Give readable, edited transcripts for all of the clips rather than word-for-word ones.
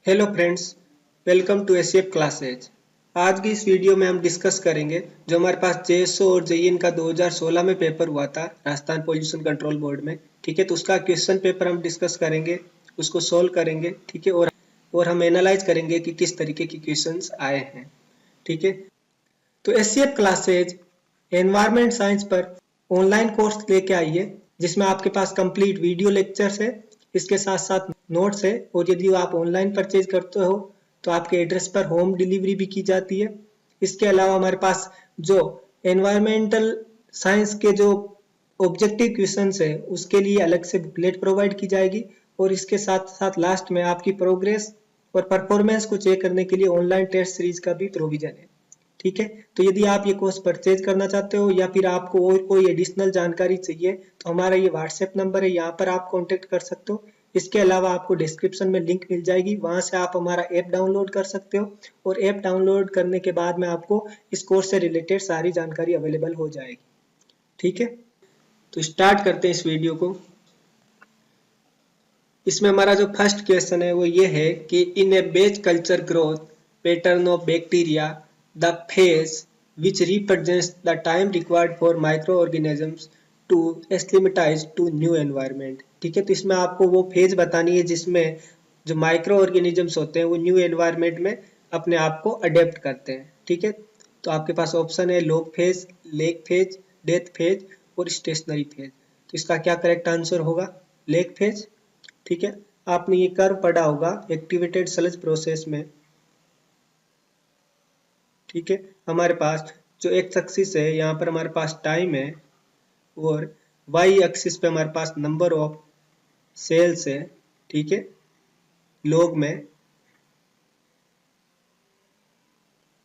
Hello friends, welcome to SF classes. आज की इस वीडियो में हम डिस्कस करेंगे जो हमारे पास जेएसओ और जेईएन का 2016 में पेपर हुआ था राजस्थान पोल्यूशन कंट्रोल बोर्ड में। ठीक है, तो उसका क्वेश्चन पेपर हम डिस्कस करेंगे, उसको सोल्व करेंगे। ठीक है, और हम एनालाइज करेंगे कि किस तरीके के क्वेश्चंस आए हैं। ठीक है, तो एसएफ क्लासेज एनवायरमेंट साइंस पर ऑनलाइन कोर्स लेके आई है जिसमें आपके पास कंप्लीट वीडियो लेक्चर्स है, इसके साथ साथ नोट्स है। और यदि आप ऑनलाइन परचेज करते हो तो आपके एड्रेस पर होम डिलीवरी भी की जाती है। इसके अलावा हमारे पास जो एनवायरमेंटल साइंस के जो ऑब्जेक्टिव क्वेश्चंस है उसके लिए अलग से बुकलेट प्रोवाइड की जाएगी। और इसके साथ साथ लास्ट में आपकी प्रोग्रेस और परफॉर्मेंस को चेक करने के लिए ऑनलाइन टेस्ट सीरीज का भी प्रोविजन है। ठीक है, तो यदि आप ये कोर्स परचेज करना चाहते हो या फिर आपको और कोई एडिशनल जानकारी चाहिए तो हमारा ये व्हाट्सएप नंबर है, यहाँ पर आप कांटेक्ट कर सकते हो। इसके अलावा आपको डिस्क्रिप्शन में लिंक मिल जाएगी, वहां से आप हमारा ऐप डाउनलोड कर सकते हो। और ऐप डाउनलोड करने के बाद में आपको इस कोर्स से रिलेटेड सारी जानकारी अवेलेबल हो जाएगी। ठीक है, तो स्टार्ट करते हैं इस वीडियो को। इसमें हमारा जो फर्स्ट क्वेश्चन है वो ये है कि in a batch culture growth pattern of bacteria the phase which represents the time required for microorganisms to acclimatize to new environment। ठीक है, तो इसमें आपको वो फेज बतानी है जिसमें जो माइक्रो ऑर्गेनिजम्स होते हैं वो न्यू एनवायरनमेंट में अपने आप को अडेप्ट करते हैं। ठीक है, तो आपके पास ऑप्शन है log phase, lag phase, death phase और स्टेशनरी फेज। तो इसका क्या करेक्ट आंसर होगा? Lag phase. ठीक है, आपने ये कर्व पढ़ा होगा एक्टिवेटेड सलज प्रोसेस में। ठीक है, हमारे पास जो एक्स एक्सिस है यहाँ पर हमारे पास टाइम है और वाई एक्सिस पे हमारे पास नंबर ऑफ सेल्स है। ठीक है, लॉग में।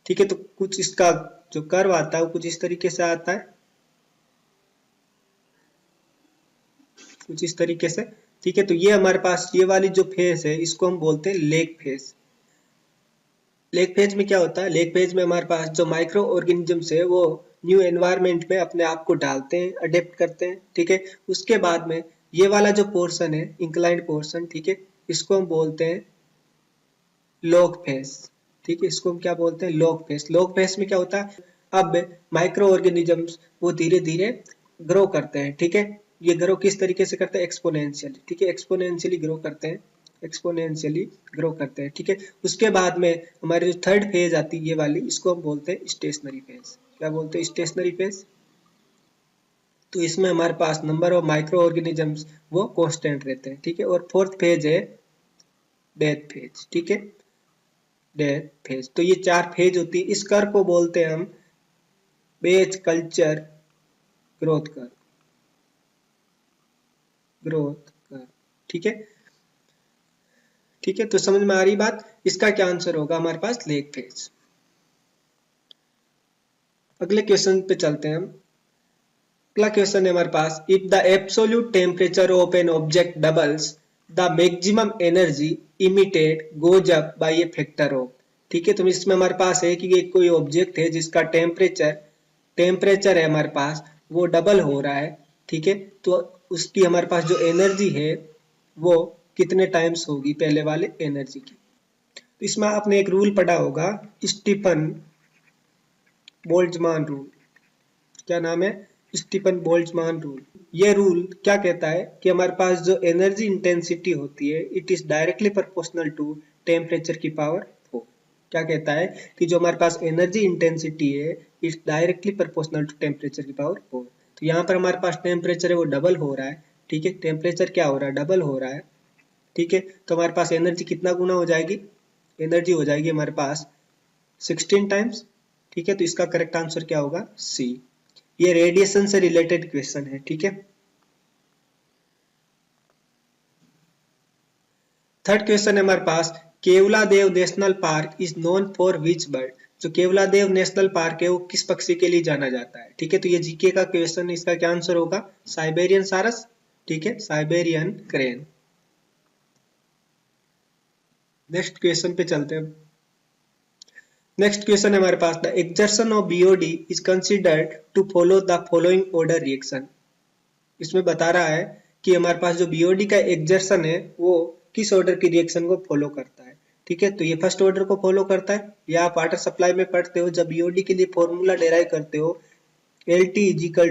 ठीक है, तो कुछ इसका जो कर्व आता है वो कुछ इस तरीके से आता है, कुछ इस तरीके से। ठीक है, तो ये हमारे पास ये वाली जो फेज है इसको हम बोलते हैं लेग फेज। लेग फेज में क्या होता है? लेग फेज में हमारे पास जो माइक्रो ऑर्गेनिजम्स है वो न्यू एनवायरनमेंट में अपने आप को डालते हैं, अडेप्ट करते हैं। ठीक है, उसके बाद में ये वाला जो पोर्शन है इंक्लाइंड पोर्शन, ठीक है, इसको हम बोलते हैं लॉग फेज। ठीक है, इसको हम क्या बोलते हैं? Log phase. लॉग फेज में क्या होता है? अब माइक्रो ऑर्गेनिजम्स वो धीरे धीरे ग्रो करते हैं। ठीक है, ये ग्रो किस तरीके से करते हैं? एक्सपोनेंशियली। ठीक है, एक्सपोनेंशियली ग्रो करते हैं, एक्सपोनेंशियली ग्रो करते हैं। ठीक है, उसके बाद में हमारी जो थर्ड फेज आती है ये वाली, इसको हम बोलते हैं स्टेशनरी फेज। क्या बोलते हैं? Stationary phase. तो इसमें हमारे पास नंबर ऑफ माइक्रो ऑर्गेनिजम्स वो कांस्टेंट रहते हैं। ठीक है, और फोर्थ फेज है डेथ फेज। ठीक है, डेथ फेज। तो ये चार फेज होती है। इस कर्व को बोलते हैं हम batch culture growth curve, growth curve. ठीक है, ठीक है, तो समझ में आ रही बात? इसका क्या आंसर होगा? हमारे पास लेग फेज। अगले क्वेश्चन पे चलते हैं हम। अगला क्वेश्चन है हमारे पास, if the absolute temperature of an object doubles the maximum energy emitted goes up by a factor of. ठीक है, तो इसमें हमारे पास है कि ये कोई ऑब्जेक्ट है जिसका टेम्परेचर है हमारे पास वो डबल हो रहा है। ठीक है, तो उसकी हमारे पास जो एनर्जी है वो कितने टाइम्स होगी पहले वाले एनर्जी की। तो इसमें आपने एक रूल पढ़ा होगा, स्टीफन बोल्ट्जमान रूल। क्या नाम है? Stefan Boltzmann rule. ये रूल क्या कहता है कि हमारे पास जो एनर्जी इंटेंसिटी होती है it is directly proportional to temperature की पावर 4। क्या कहता है कि जो हमारे पास एनर्जी इंटेंसिटी है it's directly proportional to temperature की पावर 4। तो यहाँ पर हमारे पास टेम्परेचर है वो डबल हो रहा है। ठीक है, टेम्परेचर क्या हो रहा है? डबल हो रहा है। ठीक है, तो हमारे पास एनर्जी कितना गुना हो जाएगी? एनर्जी हो जाएगी हमारे पास 16 टाइम्स। ठीक है, तो इसका करेक्ट आंसर क्या होगा? सी। ये रेडिएशन से रिलेटेड क्वेश्चन है। ठीक है, थर्ड क्वेश्चन है हमारे पास, Keoladeo national park is known for which bird. जो केवलादेव नेशनल पार्क है वो किस पक्षी के लिए जाना जाता है? ठीक है, तो ये जीके का क्वेश्चन है, इसका क्या आंसर होगा? साइबेरियन सारस। ठीक है, साइबेरियन क्रेन। नेक्स्ट क्वेश्चन पे चलते हैं। नेक्स्ट क्वेश्चन है हमारे पास, the exertion of BOD is considered to follow the following order reaction. इसमें बता रहा है कि हमारे पास जो बीओडी का एक्सर्शन है वो किस ऑर्डर की रिएक्शन को फॉलो करता है। ठीक है, तो ये फर्स्ट ऑर्डर को फॉलो करता है। या आप वाटर सप्लाई में पढ़ते हो, जब बीओडी के लिए फॉर्मूला डेराइव करते हो, L T is equal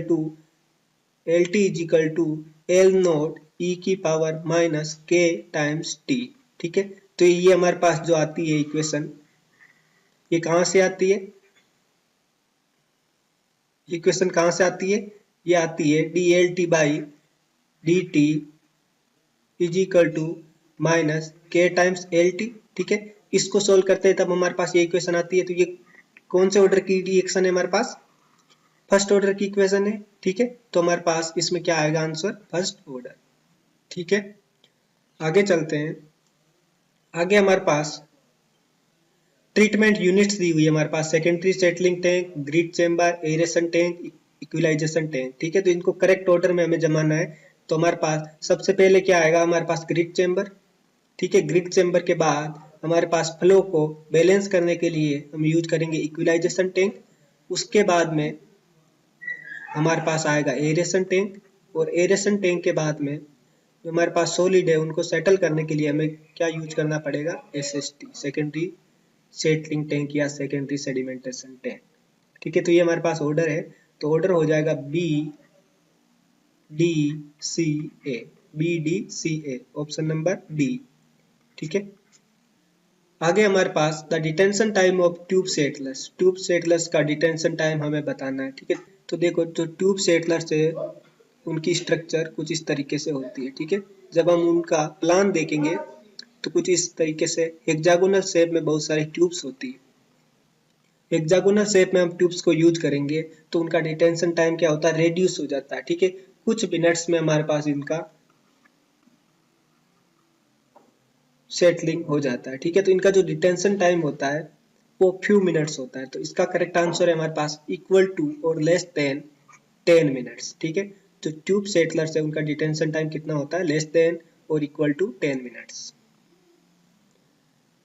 to L not E की power minus K times T. ठीक है, तो ये हमारे पास जो आती है इक्वेशन, ये कहाँ से आती है? इक्वेशन कहाँ से आती है? ये आती है D L T by D T is equal to minus K times L T. ठीक है, इसको सोल्व करते हैं तब हमारे पास ये इक्वेशन आती है। तो ये कौन से ऑर्डर की रिएक्शन है हमारे पास? फर्स्ट ऑर्डर की इक्वेशन है। ठीक है, तो हमारे पास इसमें क्या आएगा आंसर? First order. ठीक है, आगे चलते हैं। आगे हमारे पास ट्रीटमेंट यूनिट्स दी हुई है हमारे पास, secondary settling tank, grit chamber, aeration tank, equalisation tank. ठीक है, तो इनको करेक्ट ऑर्डर में हमें जमाना है। तो हमारे पास सबसे पहले क्या आएगा? हमारे पास ग्रिड चेम्बर। ठीक है, ग्रिड चेम्बर के बाद हमारे पास फ्लो को बैलेंस करने के लिए हम यूज करेंगे इक्विलाइजेशन टैंक। उसके बाद में हमारे पास आएगा एरेशन टैंक, और एरेशन टैंक के बाद में जो हमारे पास सॉलिड है उनको सेटल करने के लिए हमें क्या यूज करना पड़ेगा? एसएसटी, सेकेंडरी सेटलिंग टैंक या सेकेंडरी सेडिमेंटेशन टैंक। ठीक है, तो ये हमारे पास ऑर्डर है। तो ऑर्डर हो जाएगा B D C A, B D C A, option number D. ठीक है, आगे हमारे पास the detention time of tube settlers, tube settlers का डिटेंशन टाइम हमें बताना है। ठीक है, तो देखो जो ट्यूब सेटलर्स है उनकी स्ट्रक्चर कुछ इस तरीके से होती है। ठीक है, जब हम उनका प्लान देखेंगे तो कुछ इस तरीके से हेक्सागोनल शेप में बहुत सारी ट्यूब्स होती है। हेक्सागोनल शेप में हम ट्यूब्स को यूज करेंगे तो उनका डिटेंशन टाइम क्या होता है? रेड्यूस हो जाता है। ठीक है, कुछ मिनट्स में हमारे पास इनका सेटलिंग हो जाता है। ठीक है, तो इनका जो डिटेंशन टाइम होता है वो फ्यू मिनट्स होता है। तो इसका करेक्ट आंसर है हमारे पास इक्वल टू और लेस देन 10 मिनट्स। ठीक है, जो ट्यूब सेटलर्स है उनका डिटेंशन टाइम कितना होता है? लेस देन और इक्वल टू 10 मिनट्स।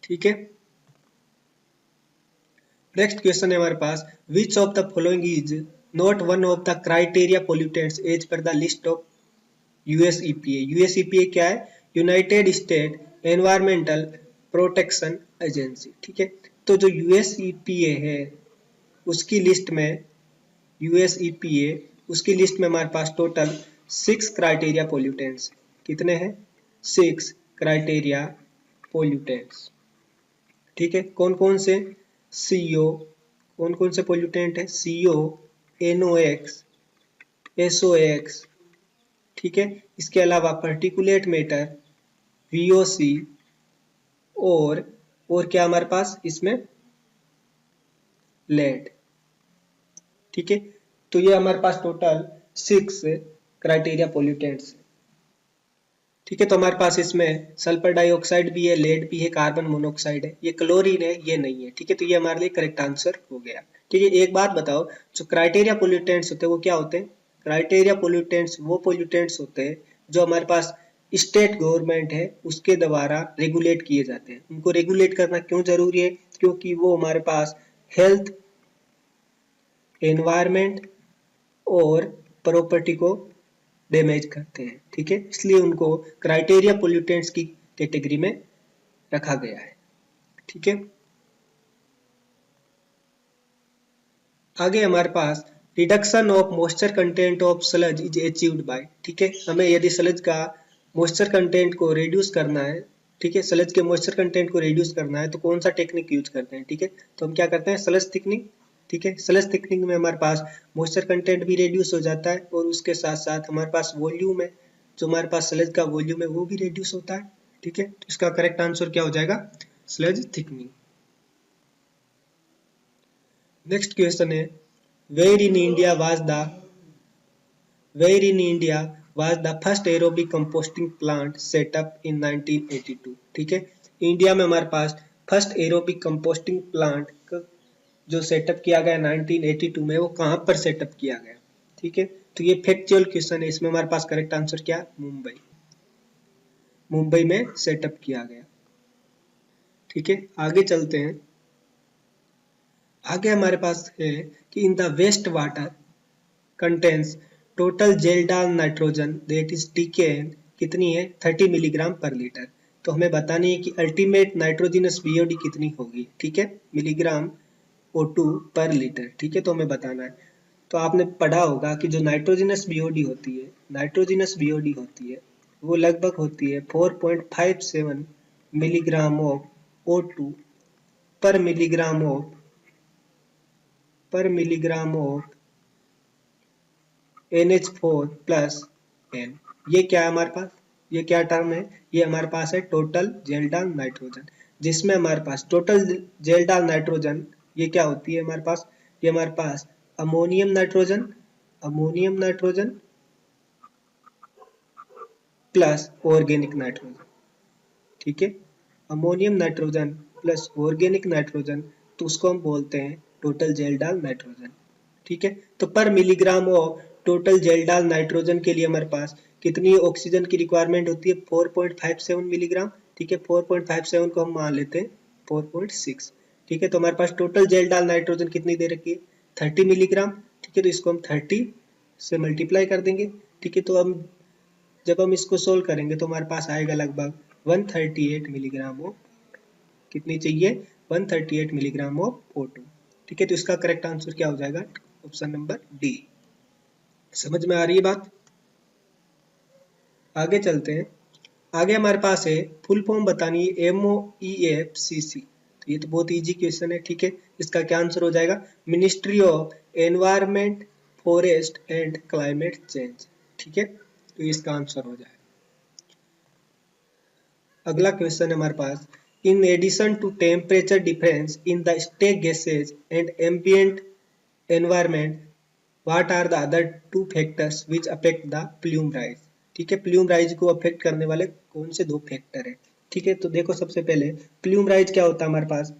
ठीक है, नेक्स्ट क्वेश्चन है हमारे पास, which of the following is not one of the criteria pollutants as per the list of USEPA. USEPA क्या है? United State Environmental Protection Agency. ठीक है, तो जो यूएसईपीए है उसकी लिस्ट में, यूएसईपीए उसकी लिस्ट में हमारे पास टोटल 6 क्राइटेरिया पोल्यूटेंट्स। कितने हैं? 6 क्राइटेरिया पोल्यूटेंट्स। ठीक है, कौन कौन से? सीओ, कौन कौन से पोल्यूटेंट है? CO, NOx, SOX. ठीक है, इसके अलावा पार्टिकुलेट मैटर, वीओसी, और क्या हमारे पास इसमें? लेड। ठीक है, तो ये हमारे पास टोटल 6 क्राइटेरिया पोल्यूटेंट्स। ठीक है, तो हमारे पास इसमें सल्फर डाइऑक्साइड भी है, लेड भी है, कार्बन मोनोऑक्साइड है, ये क्लोरीन है, ये नहीं है। ठीक है, तो ये हमारे लिए करेक्ट आंसर हो गया। ठीक है, एक बात बताओ, जो क्राइटेरिया पोल्यूटेंट्स होते हैं वो क्या होते हैं? क्राइटेरिया पोल्यूटेंट्स वो पोल्यूटेंट्स होते हैं जो हमारे पास स्टेट गवर्नमेंट है उसके द्वारा रेगुलेट किए जाते हैं। उनको रेगुलेट करना क्यों जरूरी है? क्योंकि वो हमारे पास हेल्थ, एनवायरमेंट और प्रॉपर्टी को डैमेज करते हैं। ठीक है, इसलिए उनको क्राइटेरिया पोल्यूटेंट्स की कैटेगरी में रखा गया है। ठीक है, आगे हमारे पास reduction of moisture content of sludge is achieved by. ठीक है, हमें यदि स्लज का मॉइस्चर कंटेंट को रिड्यूस करना है, ठीक है, स्लज के मॉइस्चर कंटेंट को रिड्यूस करना है तो कौन सा टेक्निक यूज करते हैं? ठीक है, तो हम क्या करते हैं? Sludge thickening. ठीक है, स्लज थिकनिंग में हमारे पास मॉइस्चर कंटेंट भी रिड्यूस हो जाता है और उसके साथ साथ हमारे पास वॉल्यूम है, जो हमारे पास स्लज का वॉल्यूम है वो भी रिड्यूस होता है। ठीक है, तो इसका करेक्ट आंसर क्या हो जाएगा? Sludge thickening. नेक्स्ट क्वेश्चन है, where in India was the first aerobic composting plant set up in 1982। ठीक है, इंडिया में हमारे पास फर्स्ट एरोबिक कंपोस्टिंग प्लांट जो सेटअप किया गया 1982 में, वो कहाँ पर सेटअप किया गया? ठीक है, तो ये फैक्चुअल क्वेश्चन है, इसमें हमारे पास करेक्ट आंसर क्या? मुंबई, मुंबई में सेटअप किया गया। ठीक है, आगे चलते हैं। आगे हमारे पास है कि in the waste water contains total Kjeldahl nitrogen that is TKN कितनी है? 30 मिलीग्राम पर लीटर। तो हमें बतानी है कि अल्टीमेट नाइट्रोजनस बीओडी कितनी होगी, ठीक है, मिलीग्राम O2 पर लीटर, ठीक है, तो हमें बताना है। तो आपने पढ़ा होगा कि जो नाइट्रोजनस बीओडी होती है, नाइट्रोजनस बीओडी होती है वो लगभग होती है 4.57 मिलीग्राम ऑफ O2 पर milligram of NH4 plus N। ये क्या है हमारे पास, ये क्या टर्म है, ये हमारे पास है टोटल जेल नाइट्रोजन, जिसमें हमारे पास टोटल जेल नाइट्रोजन ये क्या होती है हमारे पास, ये हमारे पास ammonium nitrogen plus organic nitrogen, ठीक है, ammonium nitrogen plus organic nitrogen, तो उसको हम बोलते हैं टोटल जेल नाइट्रोजन, ठीक है। तो पर milligram of total gel nitrogen के लिए हमारे पास कितनी ऑक्सीजन की रिक्वायरमेंट होती है, 4.57 मिलीग्राम, ठीक है, 4.57 को हम मान लेते हैं 4.6, ठीक है। तो हमारे पास टोटल जेल नाइट्रोजन कितनी दे रखी है, 30 मिलीग्राम, ठीक है, तो इसको हम 30 से मल्टीप्लाई कर देंगे, ठीक है। तो हम जब हम इसको सोल्व करेंगे तो हमारे पास आएगा लगभग 138 मिलीग्राम ऑफ, कितनी चाहिए, 138 मिलीग्राम ऑफ O2, ठीक है। तो इसका करेक्ट आंसर क्या हो जाएगा, ऑप्शन नंबर डी। समझ में आ रही है बात, आगे चलते हैं। आगे हमारे पास है फुल फॉर्म बतानी है MOEFCC, तो ये तो बहुत इजी क्वेश्चन है, ठीक है। इसका क्या आंसर हो जाएगा, ministry of environment forest and climate change, ठीक है, तो इसका आंसर हो जाएगा। अगला क्वेश्चन है हमारे पास, in addition to temperature difference in the stack gases and ambient environment what are the other two factors which affect the plume rise, ठीक है, प्लूम राइज को अफेक्ट करने वाले कौन से दो फैक्टर है, ठीक है। तो देखो सबसे पहले प्लूम राइज क्या होता है हमारे पास,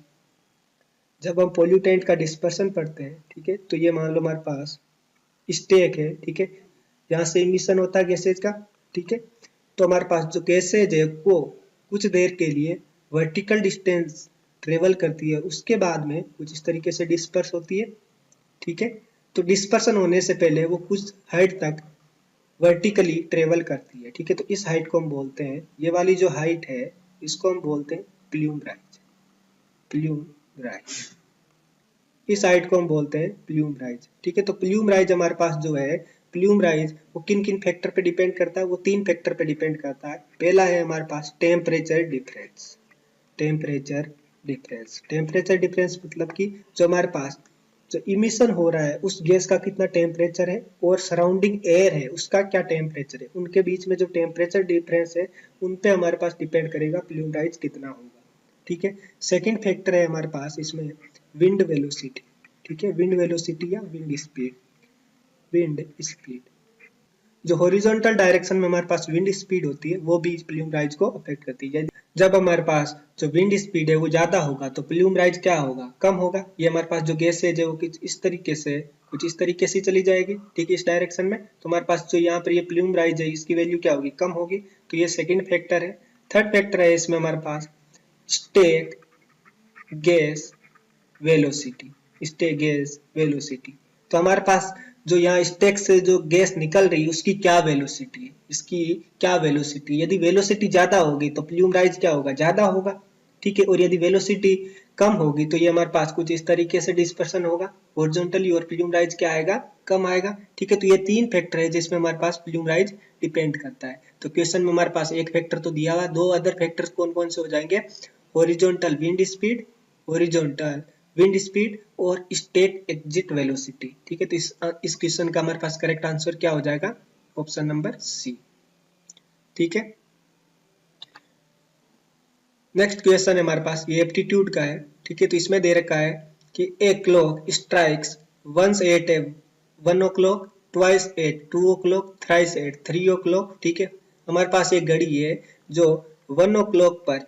जब हम पोल्यूटेंट का डिस्पर्सन पढ़ते हैं, ठीक है, तो ये मान लो हमारे पास स्टेक है, ठीक है, यहाँ से इमिशन होता है गैसेज का, ठीक है। तो हमारे पास जो गैसेज है वो कुछ देर के लिए वर्टिकल डिस्टेंस ट्रेवल करती है, उसके बाद में कुछ इस तरीके से डिस्पर्स होती है, ठीक है। तो डिस्पर्सन होने से पहले वो कुछ हाइट तक वर्टिकली ट्रेवल करती है, ठीक है। तो इस हाइट को हम बोलते हैं, ये वाली जो हाइट है इसको हम बोलते हैं प्लूम राइज, प्लूम राइज, इस हाइट को हम बोलते हैं प्लूम राइज, ठीक है। तो प्लूम राइज हमारे पास जो है, प्लूम राइज वो किन किन फैक्टर पे डिपेंड करता है, वो तीन फैक्टर पे डिपेंड करता है। पहला है हमारे पास टेम्परेचर डिफरेंस, टेम्परेचर डिफरेंस मतलब कि जो हमारे पास जो इमिशन हो रहा है उस गैस का कितना टेम्परेचर है और सराउंडिंग एयर है उसका क्या टेम्परेचर है, उनके बीच में जो टेम्परेचर डिफरेंस है उन पे हमारे पास डिपेंड करेगा प्लूम राइज कितना होगा, ठीक है। सेकंड फैक्टर है हमारे पास इसमें विंड वेलोसिटी, ठीक है, विंड वेलोसिटी या विंड स्पीड, जो हॉरिजॉन्टल डायरेक्शन में हमारे पास विंड स्पीड होती है वो भी प्लूम राइज को अफेक्ट करती है। जब हमारे पास जो विंड स्पीड है वो ज्यादा होगा तो प्लूम राइज क्या होगा, कम होगा। ये हमारे पास जो गैस है जो कुछ इस तरीके से चली जाएगी, ठीक है, इस डायरेक्शन में, तो हमारे पास जो यहाँ पर ये प्लूम राइज है इसकी वैल्यू क्या होगी, कम होगी। तो ये सेकेंड फैक्टर है। थर्ड फैक्टर है इसमें हमारे पास स्टेट गैस वेलोसिटी, तो हमारे पास जो यहाँ स्टेक से जो गैस निकल रही है उसकी क्या वेलोसिटी है, इसकी क्या वेलोसिटी, यदि वेलोसिटी ज्यादा होगी तो प्लूम राइज क्या होगा, ज्यादा होगा, ठीक है। और यदि वेलोसिटी कम होगी तो ये हमारे पास कुछ इस तरीके से डिस्पर्सन होगा हॉरिजॉन्टली और प्लूम राइज क्या आएगा, कम आएगा, ठीक है। तो ये तीन फैक्टर है जिसमें हमारे पास प्लूम राइज डिपेंड करता है। तो क्वेश्चन में हमारे पास एक फैक्टर तो दिया हुआ, दो अदर फैक्टर्स कौन कौन से हो जाएंगे, हॉरिजॉन्टल विंड स्पीड और स्टेट एग्जिट वेलोसिटी, ठीक है। तो इस क्वेश्चन का हमारे पास करेक्ट आंसर क्या हो जाएगा, ऑप्शन नंबर सी, ठीक है। नेक्स्ट क्वेश्चन है हमारे पास, ये एप्टीट्यूड का है, ठीक है। तो इसमें दे रखा है कि a clock strikes once at a 1 o'clock, twice at 2 o'clock, thrice at 3 o'clock, ठीक है। हमारे पास एक घड़ी है जो 1 o'clock पर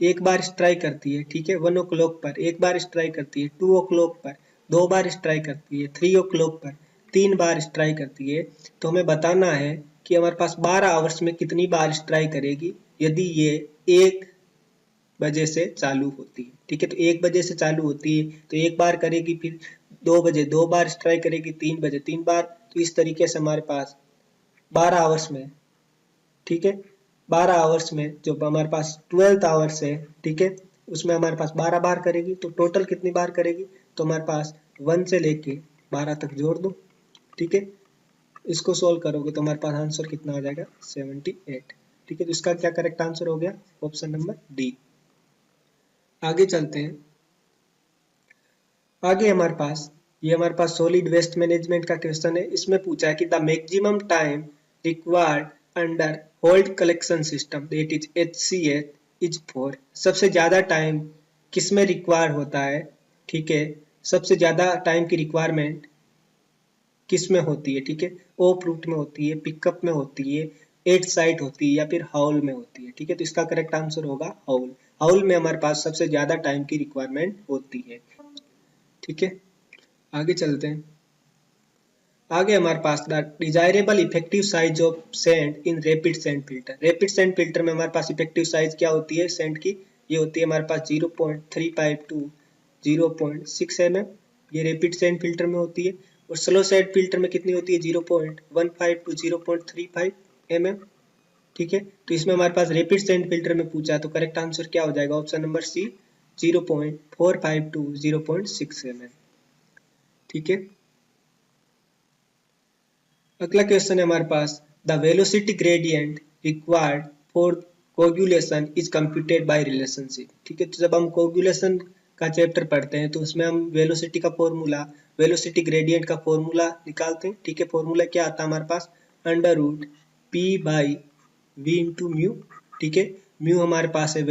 एक बार स्ट्राइक करती है, ठीक है, 1 o'clock पर एक बार स्ट्राइक करती है, 2 o'clock पर दो बार स्ट्राइक करती है, 3 o'clock पर 3 बार स्ट्राइक करती है। तो हमें बताना है कि हमारे पास 12 आवर्स में कितनी बार स्ट्राइक करेगी यदि ये 1 बजे से चालू होती है, ठीक है। तो 1 बजे से चालू होती है तो एक बार करेगी, फिर 2 बजे 2 बार स्ट्राइक करेगी, 3 बजे 3 बार, तो इस तरीके से हमारे पास 12 आवर्स में, ठीक है, 12 आवर्स में जो हमारे पास 12th आवर्स है, ठीक है, उसमें हमारे पास 12 बार करेगी, तो टोटल कितनी बार करेगी, तो हमारे पास 1 से लेके 12 तक जोड़ दो, ठीक है। इसको सोल्व करोगे तो हमारे पास आंसर कितना हो जाएगा, 78, ठीक है। तो इसका क्या करेक्ट आंसर हो गया, ऑप्शन नंबर डी। आगे चलते हैं। आगे हमारे पास सॉलिड वेस्ट मैनेजमेंट का क्वेश्चन है। इसमें पूछा है कि the maximum time required under hold collection system that is HCS is for. सबसे ज्यादा टाइम किस में रिक्वायर होता है, ठीक है, सबसे ज्यादा टाइम की रिक्वायरमेंट किस में होती है, ठीक है, ओप रूट में होती है, पिकअप में होती है, एट साइट होती है, या फिर हाउल में होती है, ठीक है। तो इसका करेक्ट आंसर होगा हाउल। हाउल में हमारे पास सबसे ज्यादा टाइम की रिक्वायरमेंट होती है, ठीक है। आगे चलते हैं। आगे हमारे पास the desirable effective size of sand in rapid sand filter. Rapid sand filter में हमारे पास इफेक्टिव साइज क्या होती है सेंड की, ये होती है हमारे पास 0.35 टू 0.6 mm, ये रैपिड सेंड फिल्टर में होती है। और स्लो सेंड फिल्टर में कितनी होती है, 0.15 टू 0.35 mm, ठीक है। तो इसमें हमारे पास रैपिड सेंड फिल्टर में पूछा है, तो करेक्ट आंसर क्या हो जाएगा, option number C, 0.45 to 0.6 mm, ठीक है। अगला क्वेश्चन है हमारे पास, the velocity gradient required for coagulation is computed by relationship, ठीक है। तो जब हम कोगुलेशन का चैप्टर पढ़ते हैं तो उसमें हम वेलोसिटी का फॉर्मूला, वेलोसिटी ग्रेडियंट का फॉर्मूला निकालते हैं, ठीक है। फॉर्मूला क्या आता है हमारे पास, under root P by V into mu, ठीक है। म्यू हमारे पास है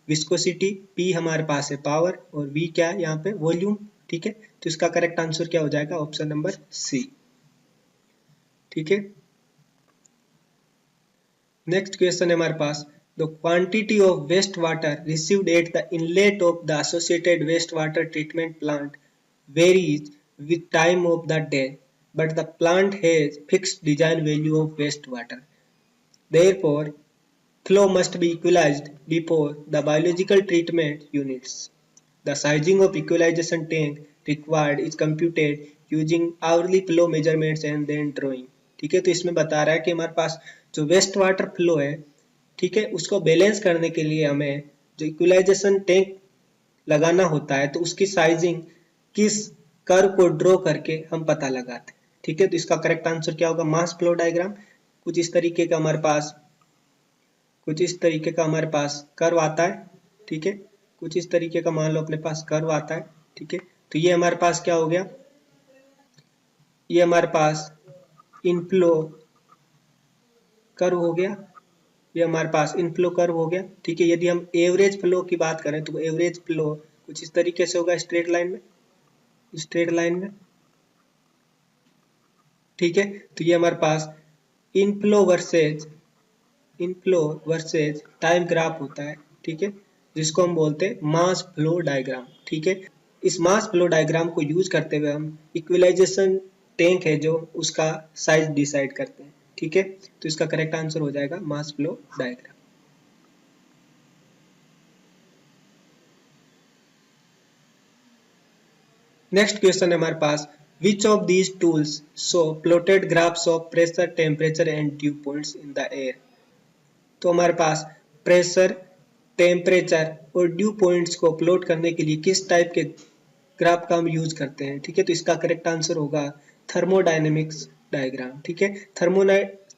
विस्कोसिटी, पी हमारे पास है पावर, और वी क्या है यहाँ पे, वॉल्यूम, ठीक है। तो इसका करेक्ट आंसर क्या हो जाएगा, ऑप्शन नंबर सी, ठीक है। नेक्स्ट क्वेश्चन है हमारे पास, the quantity of waste water received at the inlet of the associated waste water treatment plant varies with time of the day, but the plant has fixed design value of wastewater. Therefore, flow must be equalized before the biological treatment units. The sizing of equalization tank required is computed using hourly flow measurements and then drawing. ठीक है, तो इसमें बता रहा है कि हमारे पास जो वेस्ट वाटर फ्लो है, ठीक है, उसको बैलेंस करने के लिए हमें जो इक्वलाइजेशन टैंक लगाना होता है, तो उसकी साइजिंग किस कर्व को ड्रॉ करके हम पता लगाते हैं, ठीक है। तो इसका करेक्ट आंसर क्या होगा, मास फ्लो डायग्राम। कुछ इस तरीके का हमारे पास कुछ इस तरीके का हमारे पास कर्व आता है, ठीक है। कुछ इस तरीके का मान लो अपने पास कर्व आता है, ठीक है। तो ये हमारे पास क्या हो गया, ये हमारे पास इनफ्लो कर्व हो गया, ये हमारे पास इनफ्लो कर्व हो गया, ठीक है। यदि हम एवरेज फ्लो की बात करें तो एवरेज फ्लो कुछ इस तरीके से होगा, स्ट्रेट लाइन में, स्ट्रेट लाइन में, ठीक है। तो ये हमारे पास इनफ्लो वर्सेज टाइम ग्राफ होता है, ठीक है, जिसको हम बोलते हैं मास फ्लो डायग्राम, ठीक है। इस मास फ्लो डायग्राम को यूज करते हुए हम इक्विलाइजेशन टैंक है जो उसका साइज डिसाइड करते हैं, ठीक है। तो इसका करेक्ट आंसर हो जाएगा mass flow diagram. Next question है हमारे पास, which of these tools show plotted graphs of pressure, temperature and dew points in the air. तो हमारे पास प्रेशर, टेम्परेचर और ड्यू पॉइंट्स को प्लॉट करने के लिए किस टाइप के ग्राफ का हम यूज करते हैं, ठीक है। तो इसका करेक्ट आंसर होगा थर्मोडायनेमिक्स डायग्राम, ठीक है।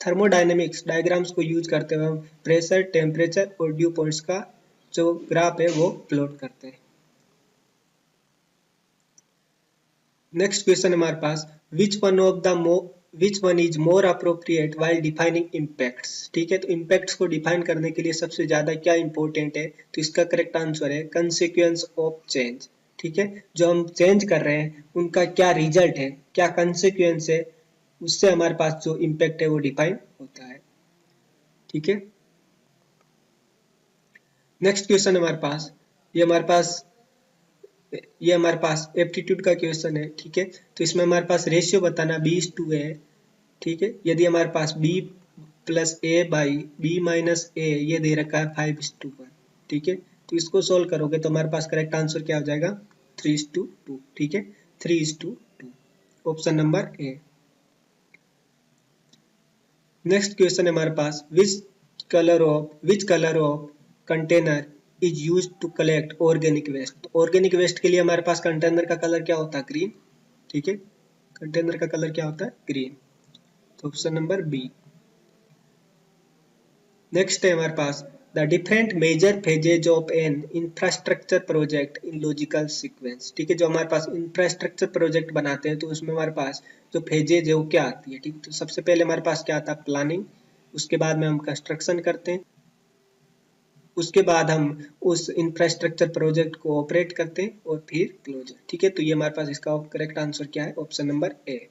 थर्मोडायनेमिक्स डायग्राम्स को यूज करते हुए हम प्रेशर, टेम्परेचर और ड्यू पॉइंट्स का जो ग्राफ है वो प्लॉट करते हैं। नेक्स्ट क्वेश्चन हमारे पास, which one is more appropriate while defining impacts, ठीक है। तो इम्पैक्ट्स को डिफाइन करने के लिए सबसे ज्यादा क्या इंपॉर्टेंट है, तो इसका करेक्ट आंसर है कंसिक्वेंस ऑफ चेंज, ठीक है। जो हम चेंज कर रहे हैं उनका क्या रिजल्ट है, क्या कंसिक्वेंस है, उससे हमारे पास जो इम्पैक्ट है वो डिफाइन होता है, ठीक है। नेक्स्ट क्वेश्चन हमारे पास, ये हमारे पास ये हमारे पास एप्टीट्यूड का क्वेश्चन है, ठीक है। तो इसमें हमारे पास रेशियो बताना b:2 है, ठीक है। यदि हमारे पास b plus A by B minus A ये दे रखा है 5:1, ठीक है। तो इसको सोल्व करोगे तो हमारे पास करेक्ट आंसर क्या हो जाएगा, 3:2, ठीक है, 3:2, option number A. Next question है हमारे पास, which colour of container is use to collect organic waste. Organic waste के लिए हमारे पास कंटेनर का कलर क्या होता है? ग्रीन। ठीक है, कंटेनर का कलर क्या होता है? ग्रीन। तो ऑप्शन नंबर बी। नेक्स्ट है हमारे पास the different major phases of an infrastructure project in logical sequence. ठीक है, जो हमारे पास इंफ्रास्ट्रक्चर प्रोजेक्ट बनाते हैं तो उसमें हमारे पास जो फेजेज है वो क्या आती है? ठीक, तो सबसे पहले हमारे पास क्या आता है? प्लानिंग। उसके बाद में हम कंस्ट्रक्शन करते हैं, उसके बाद हम उस इंफ्रास्ट्रक्चर प्रोजेक्ट को ऑपरेट करते हैं और फिर क्लोजर। ठीक है, तो ये हमारे पास इसका करेक्ट आंसर क्या है? Option number A.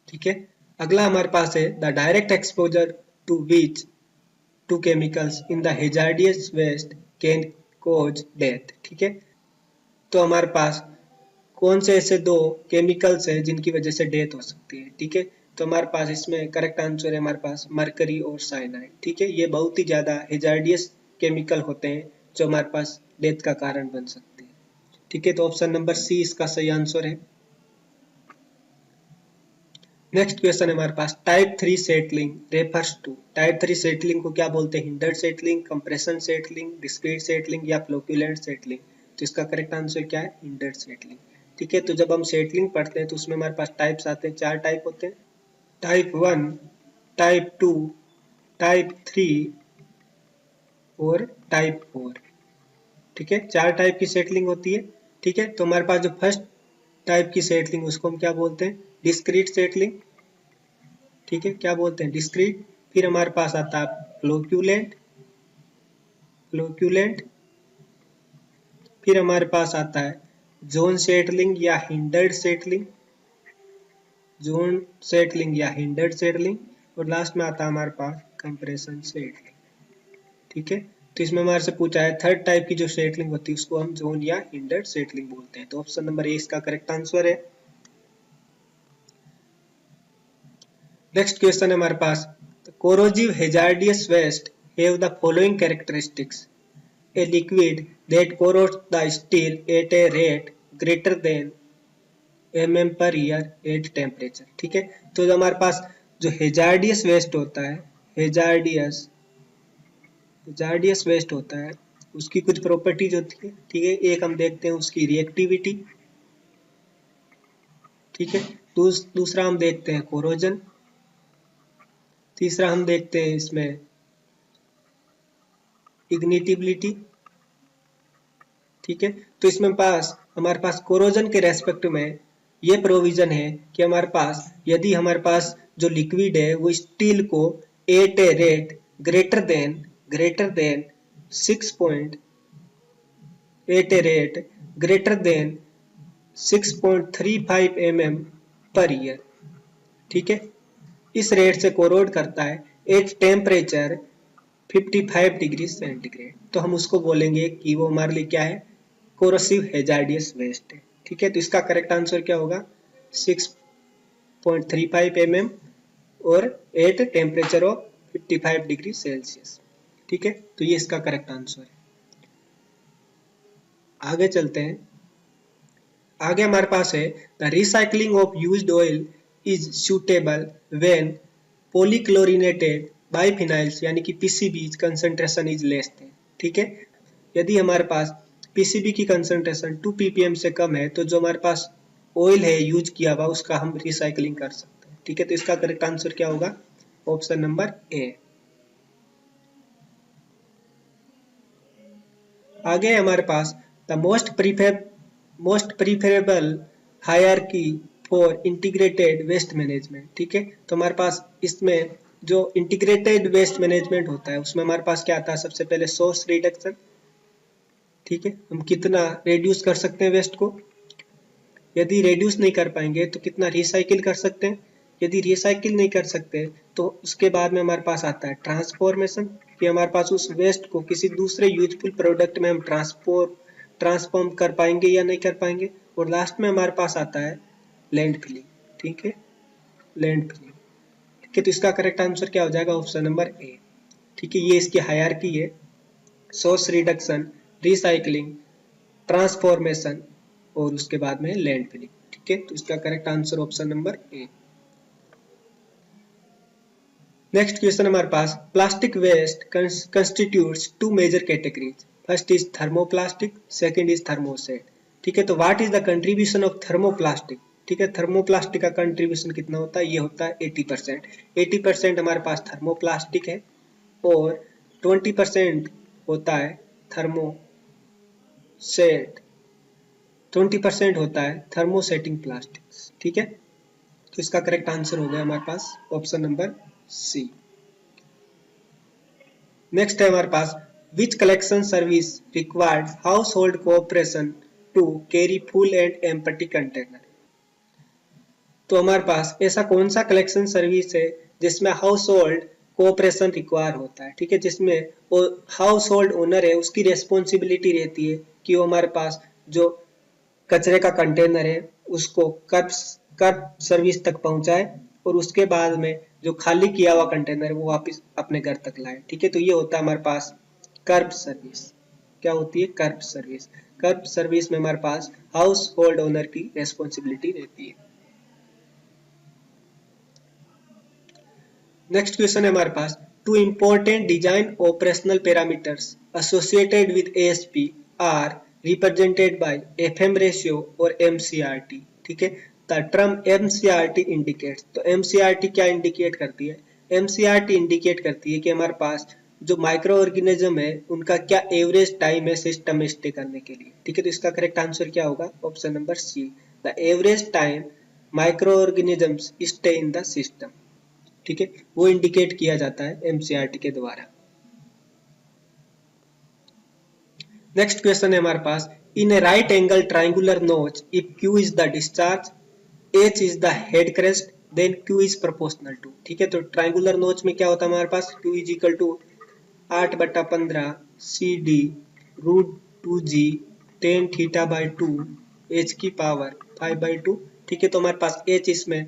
ठीक है, अगला हमारे पास है the direct exposure to which two chemicals in the hazardous waste can cause death. ठीक है, तो हमारे पास कौन से ऐसे दो केमिकल्स हैं जिनकी वजह से डेथ हो सकती है? ठीक है, तो हमारे पास इसमें करेक्ट आंसर है हमारे पास मरकरी और साइनाइड। ठीक है, ये बहुत ही ज्यादा हेजार्डियस केमिकल होते हैं जो हमारे पास डेथ का कारण बन सकते हैं। ठीक है, तो ऑप्शन नंबर सी इसका सही आंसर है। नेक्स्ट क्वेश्चन है हमारे पास type 3 settling refers to. Type 3 settling को क्या बोलते हैं? Hindered settling, compression settling, discrete settling या फ्लोक्यूलेंट सेटलिंग। तो इसका करेक्ट आंसर क्या है? Hindered settling. ठीक है, तो जब हम सेटलिंग पढ़ते हैं तो उसमें हमारे पास टाइप्स आते हैं, 4 टाइप होते हैं। टाइप 1, टाइप 2, टाइप 3 और टाइप 4। ठीक है, 4 टाइप की सेटलिंग होती है। ठीक है, तो हमारे पास जो फर्स्ट टाइप की सेटलिंग उसको हम क्या बोलते हैं? Discrete settling. ठीक है, क्या बोलते हैं? डिस्क्रीट। फिर हमारे पास आता है फ्लोक्यूलेंट। फ्लोक्यूलेंट। फिर हमारे पास आता है जोन सेटलिंग या हिंडर्ड सेटलिंग। जोन सेटलिंग या हिंडर्ड सेटलिंग। और लास्ट में आता है हमारे पास कंप्रेशन सेटलिंग। ठीक है, तो इसमें हमारे से पूछा है थर्ड टाइप की जो सेटलिंग होती है उसको हम जोन या हिंडर्ड सेटलिंग बोलते हैं। तो ऑप्शन नंबर ए इसका करेक्ट आंसर है। नेक्स्ट क्वेश्चन है हमारे पास corrosive hazardous waste have the following characteristics. A liquid that corrodes the steel at a rate greater than mm per year at temperature। ठीक है, तो जो हमारे पास जो हेजार्डियस वेस्ट होता है, हेजार्डियस हेजार्डियस वेस्ट होता है उसकी कुछ प्रॉपर्टीज होती है। ठीक है, एक हम देखते हैं उसकी रिएक्टिविटी। ठीक है, दूसरा हम देखते हैं कोरोजन। तीसरा हम देखते हैं इसमें इग्निटिबिलिटी। ठीक है, तो इसमें हमारे पास कोरोजन के रेस्पेक्ट में ये प्रोविजन है कि हमारे पास यदि हमारे पास जो लिक्विड है वो स्टील को at a rate greater than 6.35 mm per year. ठीक है, इस रेट से कोरोड करता है एट टेम्परेचर 55 डिग्री सेंटीग्रेड। तो हम उसको बोलेंगे कि वो हमारे लिए क्या है? कोरोसिव हेजार्डियस वेस्ट है। ठीक है, तो इसका करेक्ट आंसर क्या होगा? 6.35 mm और at temperature of 55 degree Celsius. ठीक है, तो ये इसका करेक्ट आंसर है। आगे चलते हैं। आगे हमारे पास है the recycling of used oil is suitable when polychlorinated biphenyls यानी कि PCB concentration is less than. ठीक है, यदि हमारे पास पीसीबी की कंसंट्रेशन 2 ppm से कम है तो जो हमारे पास ऑयल है यूज किया हुआ उसका हम रिसाइकलिंग कर सकते हैं। ठीक है, तो इसका करेक्ट आंसर क्या होगा? Option number A. आगे हमारे पास the most preferable hierarchy for integrated waste management. ठीक है, तो हमारे पास इसमें जो इंटीग्रेटेड वेस्ट मैनेजमेंट होता है उसमें हमारे पास क्या आता है? सबसे पहले सोर्स रिडक्शन। ठीक है, हम कितना रिड्यूस कर सकते हैं वेस्ट को। यदि रिड्यूस नहीं कर पाएंगे तो कितना रिसाइकिल कर सकते हैं। यदि रिसाइकिल नहीं कर सकते तो उसके बाद में हमारे पास आता है ट्रांसफॉर्मेशन, कि हमारे पास उस वेस्ट को किसी दूसरे यूजफुल प्रोडक्ट में हम ट्रांसफॉर्म कर पाएंगे या नहीं कर पाएंगे। और लास्ट में हमारे पास आता है लैंड फिलिंग। ठीक है, लैंड फिलिंग। ठीक है, तो इसका करेक्ट आंसर क्या हो जाएगा? Option number A. ठीक है, ये इसकी हायरार्की है, सोर्स रिडक्शन, रिसाइकलिंग, ट्रांसफॉर्मेशन और उसके बाद में लैंड फिलिंग। ठीक है, तो इसका correct answer option number A. Next question हमारे पास, plastic waste constitutes two major categories, first is thermoplastic, second is thermoset. ठीक है, तो what is the contribution of thermoplastic. ठीक है, थर्मोप्लास्टिक का कंट्रीब्यूशन कितना होता है, ये होता है 80%। 80% हमारे पास थर्मोप्लास्टिक है और 20% होता है थर्मोसेट, 20% होता है थर्मोसेटिंग प्लास्टिक्स। ठीक है, तो इसका करेक्ट आंसर हो गया हमारे पास ऑप्शन नंबर सी। नेक्स्ट है हमारे पास, which collection service required household cooperation to carry full and empty container. तो हमारे पास ऐसा कौन सा कलेक्शन सर्विस है जिसमें हाउस होल्ड कोऑपरेशन रिक्वायर होता है। ठीक है, जिसमें वो हाउस होल्ड ओनर है उसकी रेस्पॉन्सिबिलिटी रहती है कि वो हमारे पास जो कचरे का कंटेनर है उसको कर्ब सर्विस तक पहुंचाए और उसके बाद में जो खाली किया हुआ कंटेनर है वो वापस अपने घर तक लाए। ठीक है, तो ये होता है हमारे पास कर्ब सर्विस। क्या होती है, कर्ब सर्विस। कर्ब सर्विस में हमारे पास हाउस होल्ड ओनर की रेस्पॉन्सिबिलिटी रहती है। नेक्स्ट क्वेश्चन है हमारे पास, two important design operational parameters associated with ASP are represented by FM ratio और एमसीआरटी। ठीक है, द टर्म एमसीआरटी इंडिकेट्स, तो एमसीआरटी क्या इंडिकेट करती है, एमसीआरटी इंडिकेट करती है कि हमारे पास जो माइक्रो ऑर्गेनिज्म है उनका क्या एवरेज टाइम है सिस्टम में स्टे करने के लिए। ठीक है, तो इसका करेक्ट आंसर क्या होगा, option number C, the average time microorganisms stay in the system. ठीक है, वो इंडिकेट किया जाता है एमसीआरटी के द्वारा। नेक्स्ट क्वेश्चन है हमारे पास, in a right angle triangular notch if Q is the discharge, H is the head crest, then Q is proportional to. ठीक है, तो ट्राइंगुलर नोच में क्या होता है हमारे पास, Q is equal to 8/15 C D root 2 G tan theta by 2 H की पावर 5/2। ठीक है, तो हमारे पास एच इसमें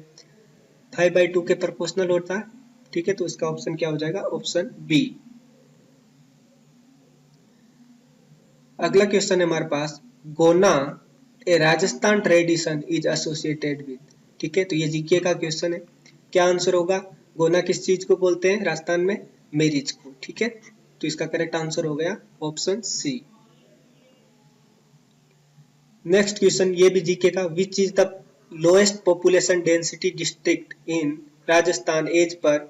5/2 के प्रोपोर्शनल होता है। ठीक है, तो इसका ऑप्शन क्या हो जाएगा, ऑप्शन बी। अगला क्वेश्चन है हमारे पास, gauna a Rajasthan tradition is associated with. ठीक है, तो ये जीके का क्वेश्चन है। क्या आंसर होगा, गोना किस चीज को बोलते हैं राजस्थान में, मैरिज को। ठीक है, तो इसका करेक्ट आंसर हो गया ऑप्शन सी। नेक्स्ट क्वेश्चन ये भी जीके का, which is the lowest population density district in Rajasthan as per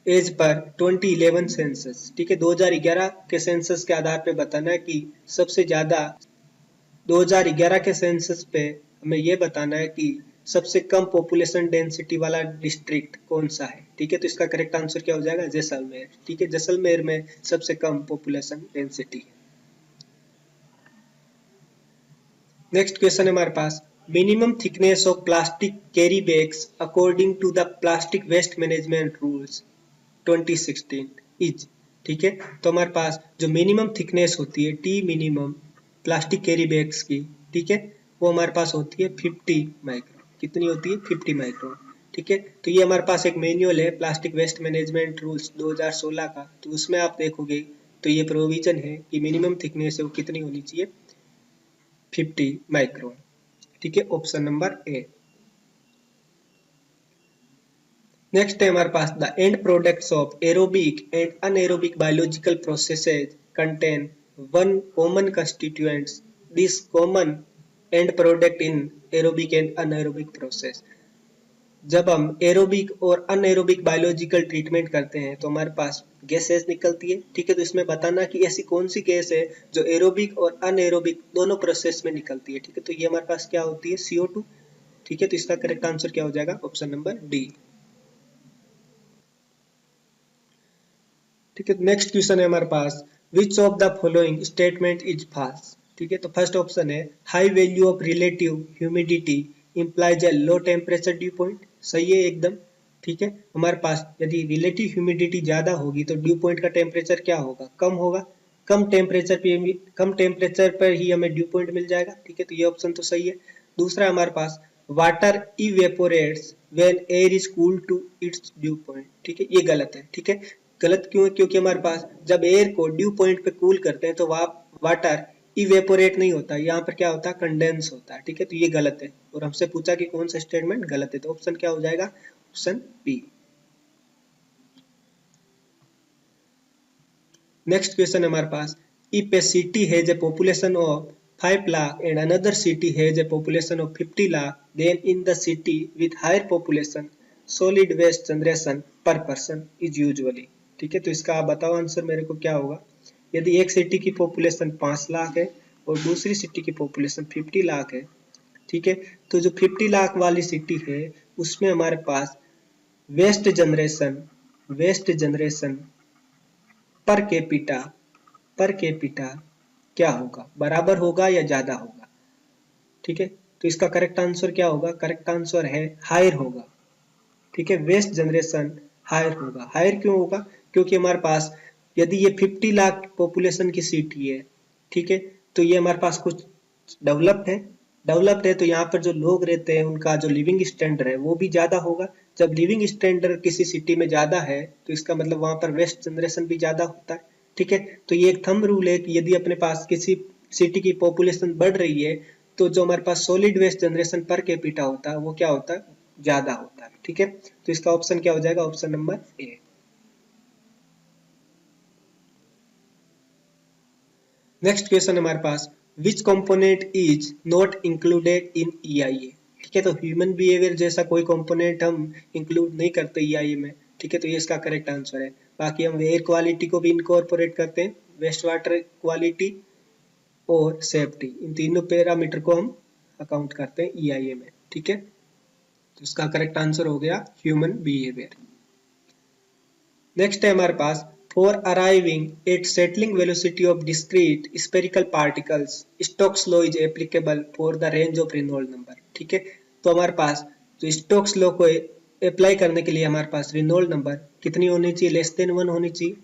2011 census. ठीक है, 2011 के सेंसस के आधार पे बताना है कि सबसे ज्यादा 2011 के सेंसस पे हमें ये बताना है कि सबसे कम पॉपुलेशन डेंसिटी वाला डिस्ट्रिक्ट कौन सा है। ठीक है, तो इसका करेक्ट आंसर क्या हो जाएगा, जैसलमेर। ठीक है, जैसलमेर में सबसे कम पॉपुलेशन डेंसिटी है। नेक्स्ट क्वेश्चन है हमारे पास, minimum thickness of plastic carry bags according to the plastic waste management rules 2016 is. ठीक है, तो हमारे पास जो मिनिमम थिकनेस होती है T minimum plastic carry bags की, ठीक है, वो हमारे पास होती है 50 माइक्रोन। कितनी होती है, 50 माइक्रोन। ठीक है, तो ये हमारे पास एक मैनुअल है प्लास्टिक वेस्ट मैनेजमेंट रूल्स 2016 का, तो उसमें आप देखोगे तो ये प्रोविजन है कि मिनिमम थिकनेस है वो कितनी होनी चाहिए, 50 माइक्रोन। ठीक है, ऑप्शन नंबर ए। नेक्स्ट है हमारे पास, the end products of aerobic and anaerobic biological processes contain one common constituents, this common end product in aerobic and anaerobic process. जब हम एरोबिक और अनएरोबिक बायोलॉजिकल ट्रीटमेंट करते हैं तो हमारे पास गैसेस निकलती है। ठीक है, तो इसमें बताना कि ऐसी कौन सी गैस है जो एरोबिक और अनएरोबिक दोनों प्रोसेस में निकलती है। ठीक है, तो ये हमारे पास क्या होती है, CO2। ठीक है, तो इसका करेक्ट आंसर क्या हो जाएगा, ऑप्शन नंबर डी। ठीक है, नेक्स्ट क्वेश्चन है हमारे पास, which of the following statement is false. ठीक है, तो फर्स्ट ऑप्शन है, high value of relative humidity implies a low temperature dew point. सही है एकदम। ठीक है, हमारे पास यदि रिलेटिव ह्यूमिडिटी ज्यादा होगी तो ड्यू पॉइंट का टेम्परेचर क्या होगा, कम होगा। कम टेम्परेचर पर ही हमें ड्यू पॉइंट मिल जाएगा। ठीक है, तो ये ऑप्शन तो सही है। दूसरा हमारे पास, water evaporates when air is cooled to its dew point. ठीक है, ये गलत है। ठीक है, गलत क्यों है, क्योंकि हमारे पास जब एयर को ड्यू पॉइंट पे कूल करते हैं तो वाटर इवेपोरेट नहीं होता, यहाँ पर क्या होता है, कंडेंस होता है। ठीक है, तो ये गलत है और हमसे पूछा कि कौन सा स्टेटमेंट गलत है, तो ऑप्शन क्या हो जाएगा, ऑप्शन बी। नेक्स्ट क्वेश्चन हमारे पास, if a city has a population of 5 lakh and another city has a population of 50 lakh, then in the city with higher population solid waste generation per person is usually। ठीक है, तो इसका आप बताओ answer मेरे को क्या होगा। यदि एक सिटी की पॉपुलेशन 5 लाख है और दूसरी सिटी की पॉपुलेशन 50 लाख है, ठीक है, तो जो 50 लाख वाली सिटी है उसमें हमारे पास वेस्ट जनरेशन पर कैपिटा क्या होगा, बराबर होगा या ज्यादा होगा। ठीक है, तो इसका करेक्ट आंसर क्या होगा, करेक्ट आंसर है हायर होगा। ठीक है, वेस्ट जनरेशन हायर होगा। हायर क्यों होगा, क्योंकि हमारे पास यदि ये 50 लाख पॉपुलेशन की सिटी है, ठीक है, तो ये हमारे पास कुछ डेवलप्ड है तो यहाँ पर जो लोग रहते हैं उनका जो लिविंग स्टैंडर्ड है वो भी ज्यादा होगा। जब लिविंग स्टैंडर्ड किसी सिटी में ज्यादा है तो इसका मतलब वहां पर वेस्ट जनरेशन भी ज्यादा होता है। ठीक है, तो ये एक थंब रूल है कि यदि अपने पास किसी सिटी की पॉपुलेशन बढ़ रही है तो जो हमारे पास solid waste generation per capita होता है वो क्या होता है, ज्यादा होता है। ठीक है, तो इसका ऑप्शन क्या हो जाएगा, option number A. Next question हमारे पास, which component is not included in EIA. ठीक है, तो ह्यूमन बिहेवियर जैसा कोई कंपोनेंट हम इंक्लूड नहीं करते ईआईए में। ठीक है, तो ये इसका करेक्ट आंसर है। बाकी हम एयर क्वालिटी को भी इनकॉर्पोरेट करते हैं, वेस्ट वाटर क्वालिटी और सेफ्टी, इन तीनों पैरामीटर को हम अकाउंट करते हैं ईआईए में। ठीक है, तो इसका करेक्ट आंसर हो गया ह्यूमन बिहेवियर। नेक्स्ट है हमारे पास, for arriving at settling velocity of discrete spherical particles Stokes law is applicable for the range of Reynold number. ठीक है, तो हमारे पास जो स्टोक्स लॉ को अप्लाई करने के लिए हमारे पास रेनॉल्ड नंबर कितनी होनी चाहिए, लेस देन 1 होनी चाहिए,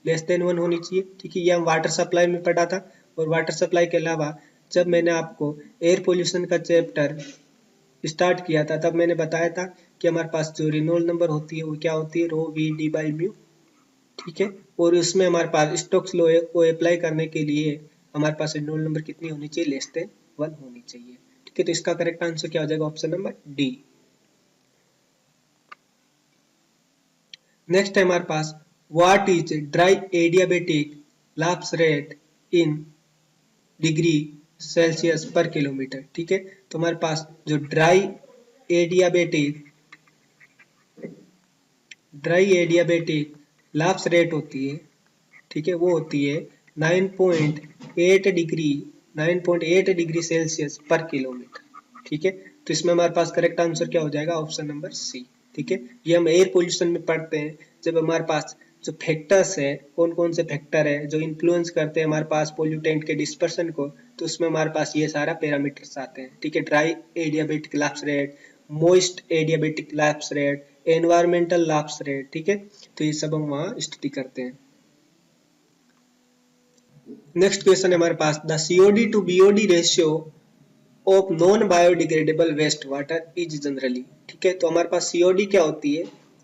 लेस देन 1 होनी चाहिए। ठीक है, ये हम वाटर सप्लाई में पढ़ा था। और वाटर सप्लाई के अलावा जब मैंने आपको एयर पोल्यूशन का चैप्टर स्टार्ट किया था तब मैंने बताया था कि हमारे पास जो रेनॉल्ड नंबर होती है वो क्या होती है, रो वी डी बाई म्यू। ठीक है, और उसमें हमारे पास स्टोक्स लॉ को अप्लाई करने के लिए हमारे पास रेनॉल्ड नंबर कितनी होनी चाहिए, लेस देन 1 होनी चाहिए। ठीक है, तो इसका करेक्ट आंसर क्या हो जाएगा, ऑप्शन नंबर डी। नेक्स्ट है हमारे पास, what is dry adiabatic lapse rate in degree Celsius per kilometre. ठीक है, तो हमारे पास जो ड्राई एडियाबेटिक लैप्स रेट होती है, ठीक है, वो होती है 9.8 डिग्री सेल्सियस पर किलोमीटर। ठीक है, तो इसमें हमारे पास करेक्ट आंसर क्या हो जाएगा, ऑप्शन नंबर सी। ठीक है, ये हम एयर पोल्यूशन में पढ़ते हैं जब हमारे पास जो फैक्टर्स है, कौन कौन से फैक्टर है जो इन्फ्लुएंस करते हैं हमारे पास पोल्यूटेंट के डिस्पर्सन को, तो उसमें हमारे पास ये सारा पैरामीटर्स आते हैं। ठीक है, dry adiabatic lapse rate, moist adiabatic lapse rate, environmental lapse rate. ठीक है, तो ये सब हम वहाँ स्टडी करते हैं। नेक्स्ट क्वेश्चन है हमारे पास, the COD to BOD ratio of non biodegradable waste water is generally. ठीक है, तो हमारे पास सीओडी क्या होती है,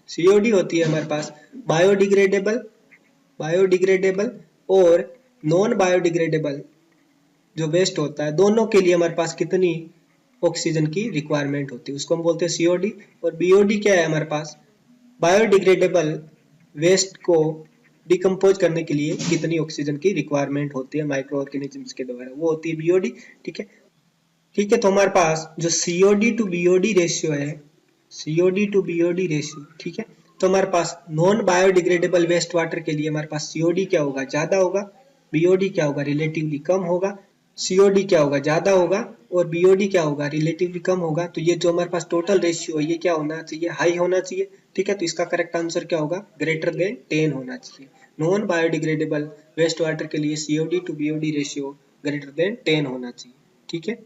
सीओडी होती है हमारे पास बायोडिग्रेडेबल और नॉन बायोडिग्रेडेबल जो वेस्ट होता है, दोनों के लिए हमारे पास कितनी ऑक्सीजन की रिक्वायरमेंट होती है, उसको हम बोलते हैं सीओडी। और बीओडी क्या है हमारे पास, बायोडिग्रेडेबल वेस्ट को डिकम्पोज करने के लिए कितनी ऑक्सीजन की रिक्वायरमेंट होती है माइक्रो ऑर्गेनिजम्स के द्वारा, वो होती है बीओडी। ठीक है, ठीक है, तो हमारे पास जो सीओडी टू बीओडी रेशियो है, सीओडी टू बीओडी रेशियो, ठीक है, तो हमारे पास नॉन बायोडिग्रेडेबल वेस्ट वाटर के लिए हमारे पास सीओडी क्या होगा, ज्यादा होगा, बीओडी क्या होगा, रिलेटिवली कम होगा। सीओडी क्या होगा, ज्यादा होगा, और बीओडी क्या होगा, रिलेटिवली कम होगा। तो ये जो हमारे पास टोटल रेशियो है ये क्या होना चाहिए, हाई होना चाहिए। ठीक है, तो इसका करेक्ट आंसर क्या होगा, ग्रेटर देन 10 होना चाहिए। नॉन बायोडिग्रेडेबल वेस्ट वाटर के लिए COD to BOD ratio greater than 10 होना चाहिए। ठीक है,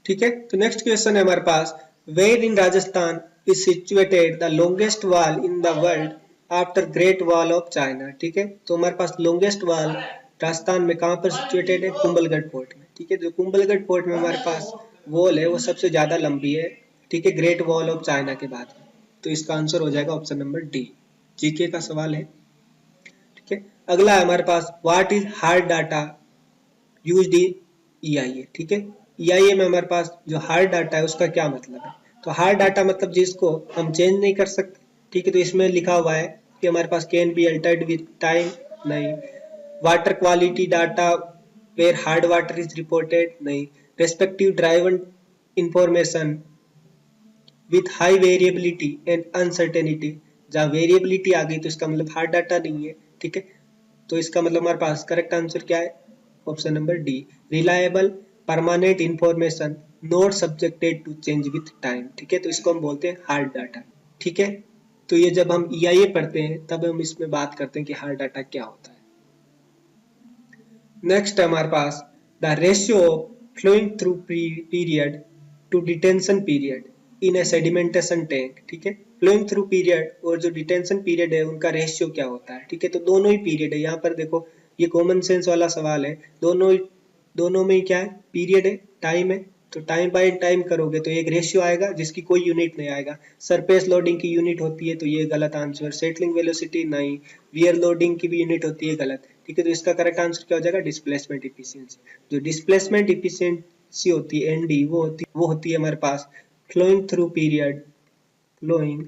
ठीक है, तो नेक्स्ट क्वेश्चन है हमारे पास, where in Rajasthan is situated the longest wall in the world after Great Wall of China. ठीक है, तो हमारे पास लॉन्गेस्ट वॉल राजस्थान में कहाँ पर सिचुएटेड है, कुंभलगढ़ फोर्ट में। ठीक है, जो कुंभलगढ़ फोर्ट में हमारे पास वॉल है वो सबसे ज्यादा लंबी है। ठीक है, ग्रेट वॉल ऑफ चाइना के बाद। तो इसका आंसर हो जाएगा ऑप्शन नंबर डी, जीके का सवाल है। ठीक है, अगला है हमारे पास, what is hard data used in EIA. ठीक है, ईआईए में हमारे पास जो हार्ड डाटा है उसका क्या मतलब है, तो हार्ड डाटा मतलब जिसको हम चेंज नहीं कर सकते। ठीक है, तो इसमें लिखा हुआ है कि हमारे पास can be altered with time, नहीं। Water quality data where hard water is reported, नहीं। Respective driven information with high variability and uncertainty, जहाँ वेरिएबिलिटी आ गई तो इसका मतलब हार्ड डाटा नहीं है, ठीक है। तो इसका मतलब हमारे पास करेक्ट आंसर क्या है, option number D. Reliable permanent information not subjected to change with time, ठीक है। तो इसको हम बोलते हैं हार्ड डाटा, ठीक है। तो ये जब हम EIA पढ़ते हैं तब हम इसमें बात करते हैं कि हार्ड डाटा क्या होता है। नेक्स्ट है हमारे पास the ratio of flowing through period to detention period in a sedimentation tank, ठीक है। फ्लोइंग थ्रू पीरियड और जो डिटेंशन पीरियड है उनका रेशियो क्या होता है, ठीक है। तो दोनों ही पीरियड है, यहाँ पर देखो ये कॉमन सेंस वाला सवाल है, दोनों में ही क्या है, पीरियड है, टाइम है। तो टाइम बाय टाइम करोगे तो एक रेशियो आएगा जिसकी कोई यूनिट नहीं आएगा। सरफेस लोडिंग की यूनिट होती है तो ये गलत आंसर। सेटलिंग वेलोसिटी नहीं। वियर लोडिंग की भी यूनिट होती है, गलत, ठीक है। तो इसका करेक्ट आंसर क्या हो जाएगा, डिस्प्लेसमेंट इफिशियंसी। जो डिस्प्लेसमेंट इफिशियंसी होती है ND, वो होती है हमारे पास flowing through period, flowing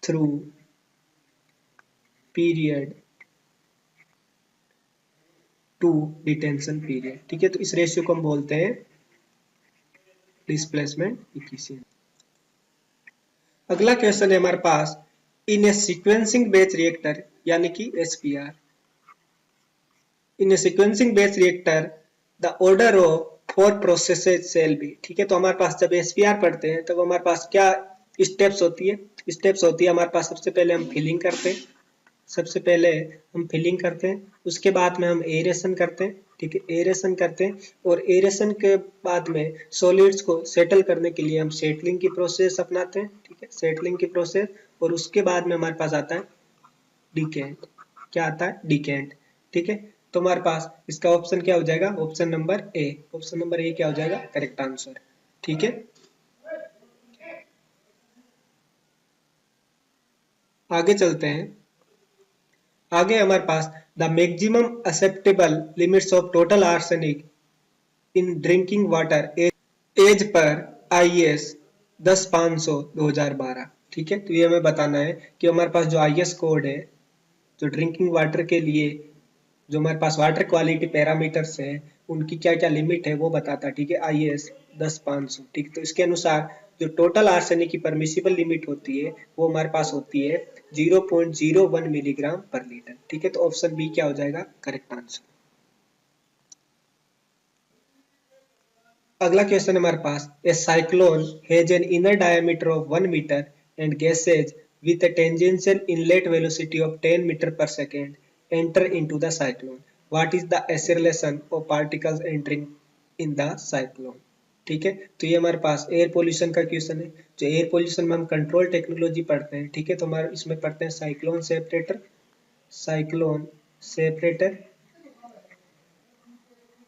through period to detention period, ठीक है। तो इस रेशियो को हम बोलते हैं डिस्प्लेसमेंट इफिशिएंसी। अगला क्वेश्चन है हमारे पास, in A sequencing batch reactor यानी कि SPR, in A sequencing batch reactor the order of 4 processes shall be, ठीक है। तो हमारे पास जब SPR पढ़ते हैं तब हमारे पास क्या स्टेप्स होती है, हमारे पास सबसे पहले हम फिलिंग करते हैं, उसके बाद में हम एरेशन करते हैं, ठीक है, एरेशन करते हैं। और एरेशन के बाद में सॉलिड्स को सेटल करने के लिए हम सेटलिंग की प्रोसेस अपनाते हैं, ठीक है, सेटलिंग की प्रोसेस। और उसके बाद में हमारे पास आता है डिकेंट, क्या आता है, डिकेंट, ठीक है। तो हमारे पास इसका ऑप्शन क्या हो जाएगा, ऑप्शन नंबर ए, क्या हो जाएगा करेक्ट आंसर, ठीक है। आगे चलते हैं। आगे हमारे पास the maximum acceptable limits of total arsenic in drinking water as per IS 10-500/2012, ठीक है। तो ये हमें बताना है कि हमारे पास जो IS कोड है, जो ड्रिंकिंग वाटर के लिए जो हमारे पास वाटर क्वालिटी पैरामीटर्स है उनकी क्या क्या लिमिट है वो बताता है, ठीक है, IS 10-500, ठीक। तो इसके अनुसार जो टोटल आर्सेनिक की परमिसिबल लिमिट होती है वो हमारे पास होती है 0.01 मिलीग्राम पर लीटर, ठीक है। तो ऑप्शन बी क्या हो जाएगा करेक्ट आंसर। अगला क्वेश्चन है हमारे पास, a cyclone has an inner diameter of 1 metre and gases with a tangential inlet velocity of 10 meter per second enter into the cyclone. What is the acceleration of particles entering in the cyclone? ठीक है। तो ये हमारे पास air pollution का question है। जो air pollution में हम कंट्रोल टेक्नोलॉजी पढ़ते हैं, ठीक है। तो हमारे इसमें पढ़ते हैं cyclone separator, cyclone separator,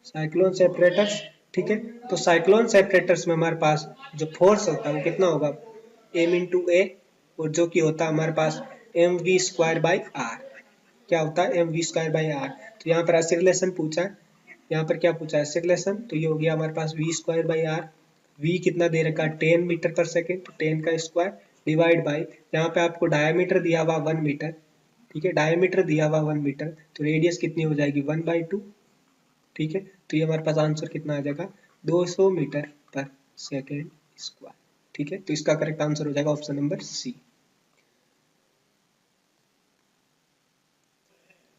cyclone separators, ठीक है। तो साइक्लोन सेपरेटर्स में हमारे पास जो फोर्स होता है वो कितना होगा, M×A, और जो कि होता है हमारे पास mv²/r, क्या होता है mv²/r। तो यहाँ पर एक्सीलरेशन पूछा है, यहाँ पर क्या पूछा है, एक्सीलरेशन, तो ये हो गया हमारे पास v²/r। v कितना दे रखा है 10 मीटर पर सेकेंड, तो 10 का स्क्वायर डिवाइड बाई, यहाँ पे आपको डायमीटर दिया हुआ 1 मीटर, ठीक है, डायमीटर दिया हुआ 1 मीटर, तो रेडियस कितनी हो जाएगी 1/2, ठीक है। तो ये हमारे पास आंसर कितना आ जाएगा 200 मीटर पर सेकेंड स्क्वायर, ठीक है। तो इसका करेक्ट आंसर हो जाएगा ऑप्शन नंबर सी।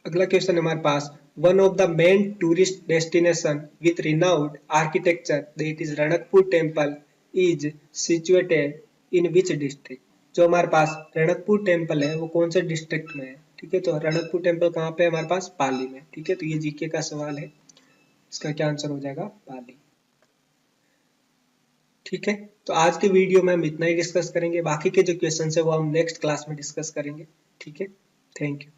अगला क्वेश्चन हमारे पास, one of the main tourist destination with renowned architecture that is Ranakpur temple is situated in which district. जो हमारे पास रणकपुर टेम्पल है वो कौन से डिस्ट्रिक्ट में है, ठीक है। तो रणकपुर टेम्पल कहाँ पे है, हमारे पास पाली में, ठीक है। तो ये जीके का सवाल है, इसका क्या आंसर हो जाएगा पाली, ठीक है। तो आज के वीडियो में हम इतना ही डिस्कस करेंगे, बाकी के जो क्वेश्चन है वो हम नेक्स्ट क्लास में डिस्कस करेंगे, ठीक है। Thank you.